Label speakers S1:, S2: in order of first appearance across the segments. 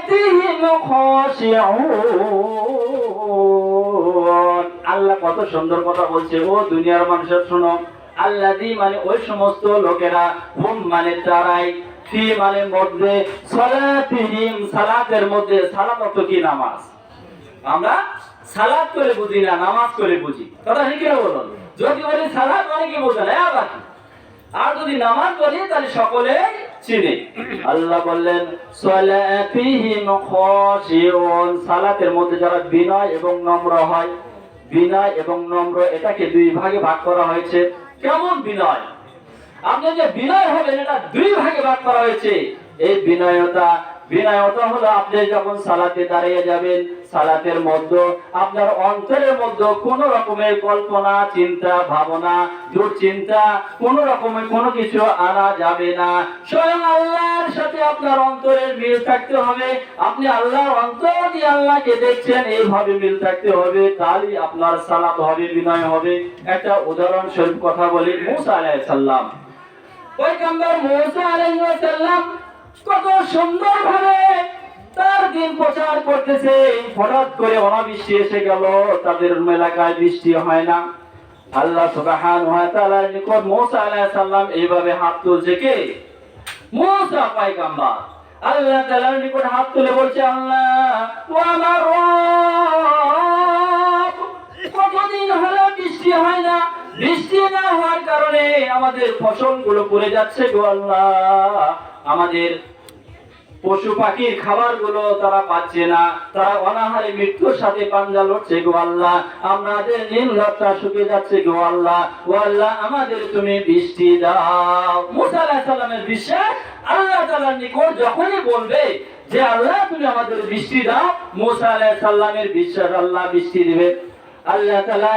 S1: সালাতিহিম খাশিউন। আল্লাহ কত সুন্দর কথা বলছে, ও দুনিয়ার মানুষের শোনো, আল্লাযী মানে ওই সমস্ত লোকেরা, হুম মানে তারাই, ফি মানে মধ্যে, সালাতিহিম সালাতের মধ্যে, সালাত অর্থ কি? নামাজ। আমরা সালাত করে বুঝি না, নামাজ করে বুঝি। কথা ঠিক না বলুন? যদি বলি সালাত মানে কি বোঝা না, বাকি আর যদি নামাজ বলি তাহলে সকলে চিনে। আল্লাহ বললেন সালাতিহিম খাশিউন, সালাতের মধ্যে যারা বিনয় এবং নম্র হয়। বিনয় এবং নম্র এটাকে দুই ভাগে ভাগ করা হয়েছে। কেমন বিনয়? আপনি যে বিনয় হবেন এটা দুই ভাগে ভাগ করা হয়েছে। এই বিনয়তা হলো আপনি যখন সালাতে দাঁড়িয়ে যাবেন, সালাতের মধ্যে আপনার অন্তরের মধ্যে কোন রকমের কল্পনা, চিন্তা, ভাবনা, দুশ্চিন্তা, কোন রকমের কোনো কিছু আনা যাবে না। স্বয়ং আল্লাহর সাথে আপনার অন্তরের মিল থাকতে হবে। আপনি আল্লাহর অন্তর দিয়ে আল্লাহকে দেখছেন, এইভাবে মিল থাকতে হবে, তাহলেই আপনার সালাত হবে, বিনয় হবে। একটা উদাহরণস্বরূপ কথা বলি, মুসা আলাইহিস সালাম, পয়গম্বর মুসা আলাইহিস সালাম কত সুন্দরভাবে তার দিন প্রচার করতেছে। হঠাৎ করে অনাবৃষ্টি এসে গেল, তাদের এলাকায় বৃষ্টি হয় না। আল্লাহ সুবহানাহু ওয়া তাআলার নিকট মুসা আলাইহিস সালাম এইভাবে হাত তুলছে। কে? মুসা পয়গম্বর। আল্লাহ তাআলার নিকট হাত তুলে বলছে, আল্লাহ ও আমার রব, কতদিন হলো বৃষ্টি হয় না, বৃষ্টি না হওয়ার কারণে আমাদের ফসলগুলো পড়ে যাচ্ছে গো আল্লাহ। আমাদের পশু পাখির খাবার গুলো তারা পাচ্ছে না, তারা অনাহারে মৃত্যুর সাথে পাঞ্জা লড়ছে গো আল্লাহ। আমাদের নির্লজ্জতা শুকিয়ে যাচ্ছে গো আল্লাহ। ও আল্লাহ, আমাদের তুমি বৃষ্টি দাও। মুসা আলাইহিস সালামের বিশ্বাস, আল্লাহ তাআলার নিকট যখনই বলবে যে আল্লাহ তুমি আমাদের বৃষ্টি দাও, মুসা আলাইহিস সালামের বিশ্বাস আল্লাহ বৃষ্টি দিবে। আল্লাহ তাআলা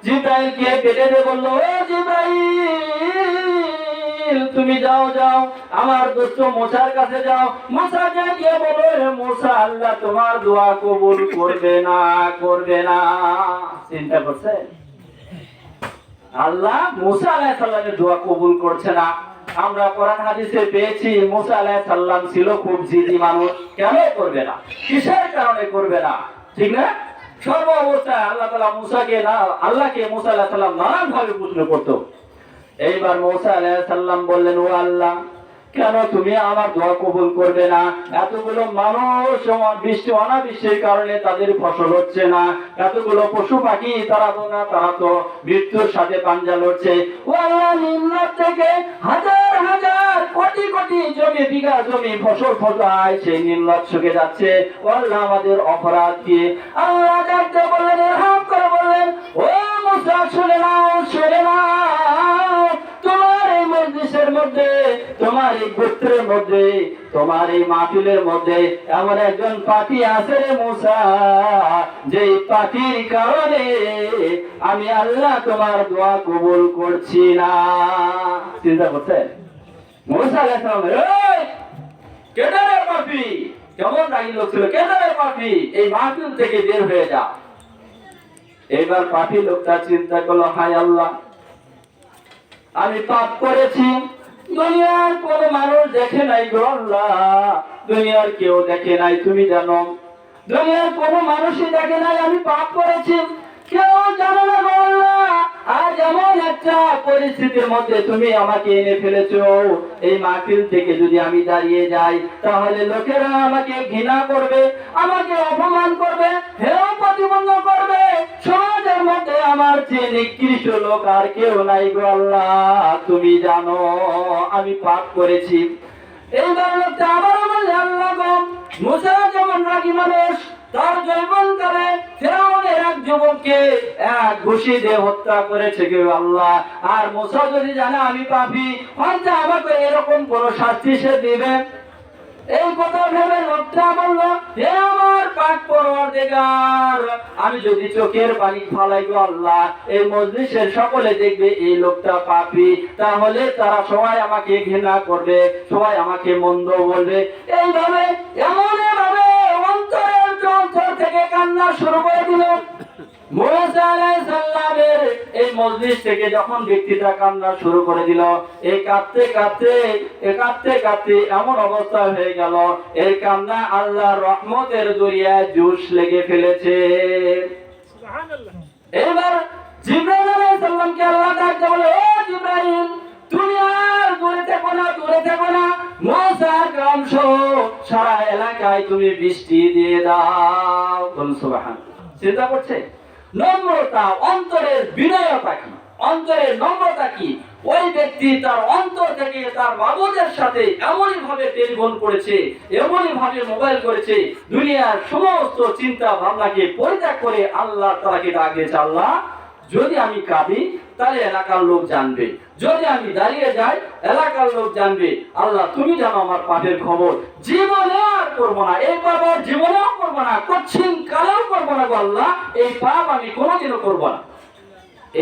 S1: জিবরাইলকে পেটে দিয়ে বলল, ও জিবরাইল, তুমি যাও আমার দোস্ত মুসার কাছে যাও। মুসা গিয়ে বলো, হে মুসা, আল্লাহ তোমার দোয়া কবুল করবে না। চিন্তা করছেন? আল্লাহ মুসা আলাইহিস সালামের দোয়া কবুল করছে না। আমরা কোরআন হাদিসে পেয়েছি মুসা আলাইহিস সালাম ছিল খুব জিদি মানুষ। কেন করবে না? কিসের কারণে করবে না? ঠিক না? সর্ব অবস্থায় আল্লাহ তাআলা আল্লাহকে মুসা আলাইহিস সালাম নানান ভাবে প্রশ্ন করতো। এইবার মুসা আলাইহিস সালাম বললেন, ও আল্লাহ, কেন তুমি আমার দোয়া কবুল করবে না? এতগুলো মানুষ অনাবৃষ্টির কারণে তাদের ফসল হচ্ছে না, এতগুলো পশু পাখি তারা তো মৃত্যুর সাথে পাঞ্জা লড়ছে। ও আল্লাহ, নিম্ন থেকে হাজার হাজার কোটি কোটি জমি, বিঘা জমি ফসল ফলায়, সেই নিম্নত শুকে যাচ্ছে। ও আল্লাহ, আমাদের অপরাধ কি? আল্লাহ ডাকতে বললেন, ইরহাম করে বললেন, ও মুসা, শুনে নাও, তোমার এই মজলিসের মধ্যে, তোমার এই গোত্রের মধ্যে, তোমার এই মাহফিলের মধ্যে এমন একজন পাপী আছে রে মুসা, যে পাপীর কারণে আমি আল্লাহ তোমার দোয়া কবুল করছি না। চিন্তা করছেন? মুসা আলাইহিস সালাম, কেডা রে পাপী? কেমন রাগী লোক ছিল, কেডা রে পাপী? এই মাহফিল থেকে বের হয়ে যা। এবার পাপী লোকটা চিন্তা করলো, হায় আল্লাহ, আমি পাপ করেছি, দুনিয়ার কোন মানুষ দেখে নাই গো আল্লাহ, দুনিয়ার কেউ দেখে নাই, তুমি জানো, দুনিয়ার কোন মানুষই দেখে নাই আমি পাপ করেছি, কেউ জানো না গো আল্লাহ। আজ এমন একটা পরিস্থিতির মধ্যে তুমি আমাকে এনে ফেলেছো, এই মাহফিল থেকে যদি আমি দাঁড়িয়ে যাই তাহলে লোকেরা আমাকে ঘৃণা করবে, আমাকে অপমান করবে, হেয় প্রতিপন্ন করবে। সমাজের মধ্যে আমার চেয়ে নিকৃষ্ট লোক আর কেউ নাই গো আল্লাহ, তুমি জানো আমি পাপ করেছি। এইবার লোকটা আবার বলছে, আল্লাহ গো, মুসা যেমন রাগী মানুষ, তার জৈবনকালে ফিরআউনের এক যুবককে এক ঘুষি দিয়ে হত্যা করেছে কে আল্লাহ। আর মুসা যদি জানে আমি পাপী, হয়তো আমাকে এরকম কোন শাস্তি সে দিবে। এই কথা ভেবে লোকটা বলল, হে আমার পাক পরওয়ারদিগার, আমি যদি চোখের পানি ফালাই গো আল্লাহ, এই মজলিসের সকলে দেখবে এই লোকটা পাপী, তাহলে তারা সবাই আমাকে ঘৃণা করবে, সবাই আমাকে মন্দ বলবে। এইভাবে এমন ভাবে অন্তর থেকে কান্না শুরু করে দিল। মুসা আলাইহিস সালামের এই মজলিস থেকে যখন ব্যক্তিটা কান্না শুরু করে দিল, এই কাঁদতে কাঁদতে এমন অবস্থা হয়ে গেল, এই কান্না আল্লাহর রহমতের দরিয়ায় জোশ লেগে ফেলেছে। সুবহানাল্লাহ। এবার জিবরাইল আলাইহিস সালামকে আল্লাহ ডাকতে বলে, ও জিবরাইল, তুমি আর দূরে থেকো না, মুসার গ্রাম সহ সারা এলাকায় তুমি বৃষ্টি দিয়ে দাও। বলুন সুবহানাল্লাহ। চিন্তা করছে নম্রতা, অন্তরের বিনয়তা কি, অন্তরের নম্রতা কি। ওই ব্যক্তি তার অন্তর থেকে তার মাবুদের সাথে এমনই ভাবে টেলিফোন করেছে, এমনই ভাবে মোবাইল করেছে, দুনিয়ার সমস্ত চিন্তা ভাবনাকে পরিত্যাগ করে আল্লাহ তাআলাকে ডাক দিয়েছে, আল্লাহ যদি আমি কাঁদি তাহলে এলাকার লোক জানবে, যদি আমি দাঁড়িয়ে যাই এলাকার লোক জানবে, আল্লাহ তুমি জানো আমার পাপের খবর, জীবনে আর করবো না, এই পাপ আর জীবনেও করবো না, কঠিন কালেও করবো না গো আল্লাহ, এই পাপ আমি কোনোদিনও করবো না।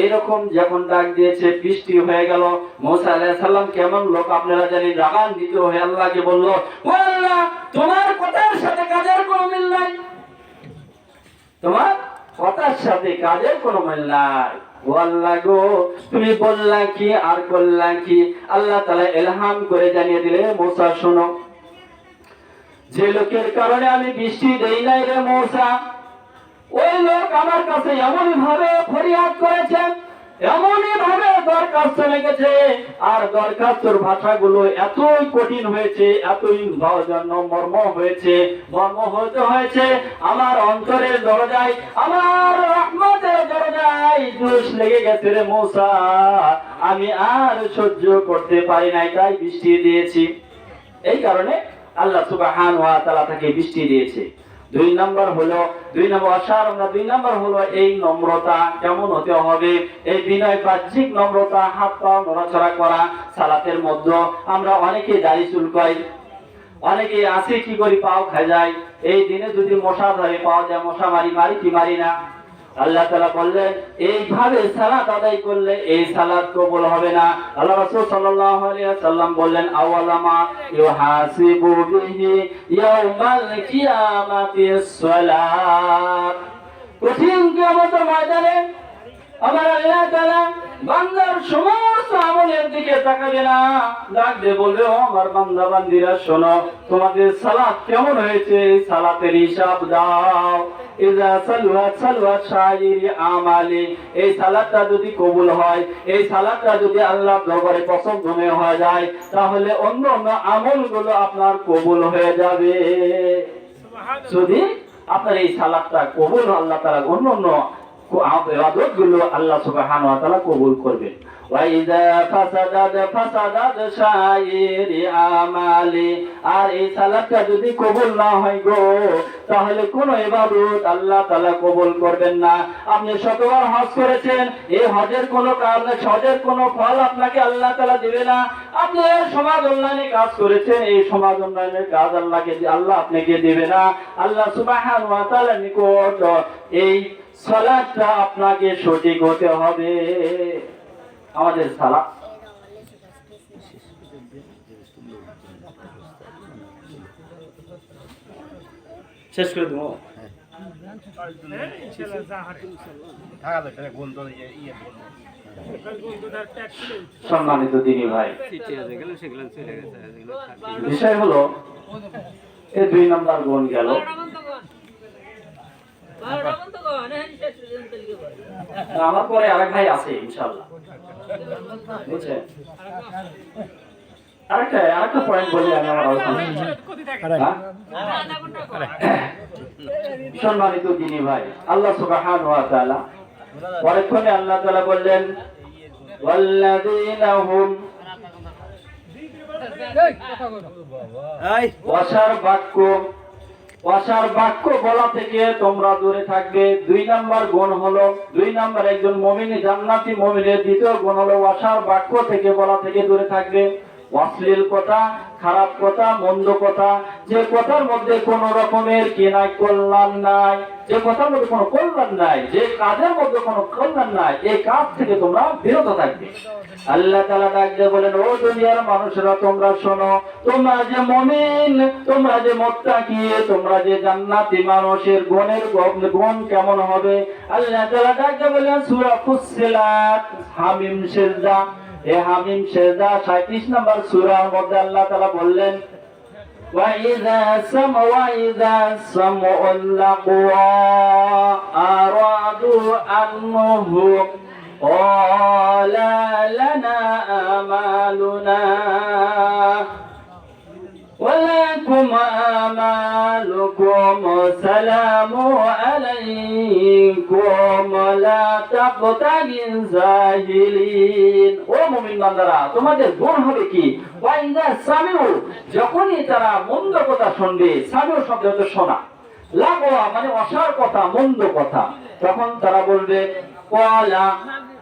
S1: এইরকম যখন ডাক দিয়েছে, বৃষ্টি হয়ে গেল। মুসা আলাইহিস সালাম কেমন লোক আপনারা জানেন, রাগান্বিত হয়ে আল্লাহকে বলল, ও আল্লাহ, তোমার কথার সাথে কাজের কোনো মিল নাই, তোমার কথার সাথে কাজের কোনো মিল নাই। ও আল্লাহ গো, তুমি বললা কি আর করলা কি? আল্লাহ তাআলা ইলহাম করে জানিয়ে দিলে, মুসা শোনো, যে লোকের কারণে আমি বৃষ্টি দেই নাই রে মুসা, ওই লোক আমার কাছে এমনই ভাবে ফরিয়াদ করেছে, এমনই ভাবে দরখাস্ত লেগেছে, আর দরখাস্তর ভাষাগুলো এতই কঠিন হয়েছে, এতই মর্ম হয়েছে, আমার অন্তরের দরজায়, আমার রহমতের দরজায় জোশ লেগে গেছে রে মুসা, আমি আর সহ্য করতে পারি নাই, তাই বৃষ্টি দিয়েছি। এই কারণে আল্লাহ সুবহানাহু ওয়া তাআলা তাকে বৃষ্টি দিয়েছে। দুই নম্বর হলো এই নম্রতা কেমন হতে হবে, এই বিনয় বাহ্যিক নম্রতা, হাত পা নড়াচড়া করা। সালাতের মধ্যে আমরা অনেকে দাড়ি চুলকাই, অনেকে আসি কি করি পাও খাই যায়, এই দিনে যদি মশা ধরে পাও যায় মশা মারি কি মারি না। আল্লাহ তাআলা বললেন, এইভাবে সালাত আদায় করলে এই সালাত কবুল হবে না। আল্লাহ রাসূল সাল্লাল্লাহু আলাইহি ওয়াসাল্লাম বললেন, আওয়ালামা ইউহাসিবু বিহি ইয়াউমাল কিয়ামাতিস সালাত। কঠিন কিয়ামতের ময়দানে আমার আল্লাহ তাআলা বান্দার সমস্ত আমলের দিকে তাকাবে না, ডাক দিয়ে বলবে, ও আমার বান্দা বান্দিরা শোনো, তোমাদের সালাত কেমন হয়েছে, সালাতের হিসাব দাও। ইজা সালওয়াত শাইরি আমালি, এই সালাতটা যদি কবুল হয়, এই সালাতটা যদি আল্লাহর দরবারে পছন্দনীয় হয়ে যায়, তাহলে অন্য আমলগুলো আপনার কবুল হয়ে যাবে। যদি আপনার এই সালাতটা কবুল, আল্লাহ তাআলা অন্য ইবাদতগুলো আল্লাহ সুবহানাহু ওয়া তাআলা কবুল করবেন। ওয়াইদা ফাসাদাত শাইরি আমালি, আর এই সালাতটা যদি কবুল না হয় গো, তাহলে কোন ইবাদত আল্লাহ তাআলা কবুল করবেন না। আপনি শতবার হজ করেছেন, এই হজের কোনো কারণে হজের কোনো ফল আপনাকে আল্লাহ তাআলা দিবে না। আপনি সমাজ উন্নয়নের কাজ করেছেন, এই সমাজ উন্নয়নের কাজ আল্লাহ আপনাকে দিবে না। আল্লাহ সুবহানাহু ওয়া তাআলার নিকট এই সালাতটা আপনাকে সঠিক হতে হবে। আমাদের সালাত শেষ করে দেবো। সম্মানিত দিনী ভাই, বিষয় হলো এই 2 নম্বর গুণ গেল। আমার পরে আরেক ভাই আছে ইনশাআল্লাহ, বুঝছেন? আরেকটা পয়েন্ট বলি আমি আমার আলোচনা। সম্মানিত দিনী ভাই, আল্লাহ সুবহানাহু ওয়া তাআলা পরক্ষণে আল্লাহ তাআলা বললেন, ওয়াল্লাযীনা হুম ওয়াসার বাক্য বলা থেকে তোমরা দূরে থাকবে। 2 নম্বর গুণ হলো, 2 নম্বর একজন মুমিন জান্নাতি মুমিনের দ্বিতীয় গুণ হলো ওয়াসার বাক্য থেকে বলা থেকে দূরে থাকবে। অশ্লীল কথা, খারাপ কথা, মন্দ কথা, যে কথার মধ্যে কোন রকমের কি নাই, কল্যাণ নাই, যে কথার মধ্যে কোনো কল্যাণ নাই, যে কাজের মধ্যে কোনো কল্যাণ নাই, এই কাজ থেকে তোমরা বিরত থাকবে। আল্লাহ তাআলা ডাক দিয়ে বলেন, ও দুনিয়ার মানুষরা তোমরা শোনো, তোমরা যে মুমিন, তোমরা যে মুত্তাকি, তোমরা যে জান্নাতি মানুষের গুণ কেমন হবে? আল্লাহ তাআলা ডাক দিয়ে বলেন সূরা ফুসসিলাত হামিম সিজদা, এই হামিম সিজদা 37 নম্বর সূরার মধ্যে আল্লাহ তাআলা বললেন, وَإِذَا سَمِعُوا اللَّغْوَ أَعْرَضُوا عَنْهُ قَالَ لَنَا أَعْمَالُنَا وَلَكُمْ أَعْمَالُكُمْ سَلَامٌ عَلَيْكُمْ لَا تَبْتَغُوا الْجَاهِلِينَ। ও মুমিন বান্দারা, তোমাদের গুণ হবে কি? ওয়াইদা সামিউ, যখনই তারা মন্দ কথা শুনবে, সামিউ শব্দ হচ্ছে শোনা, লাগোয়া মানে অসার কথা, মন্দ কথা, তখন তারা বলবে কলা,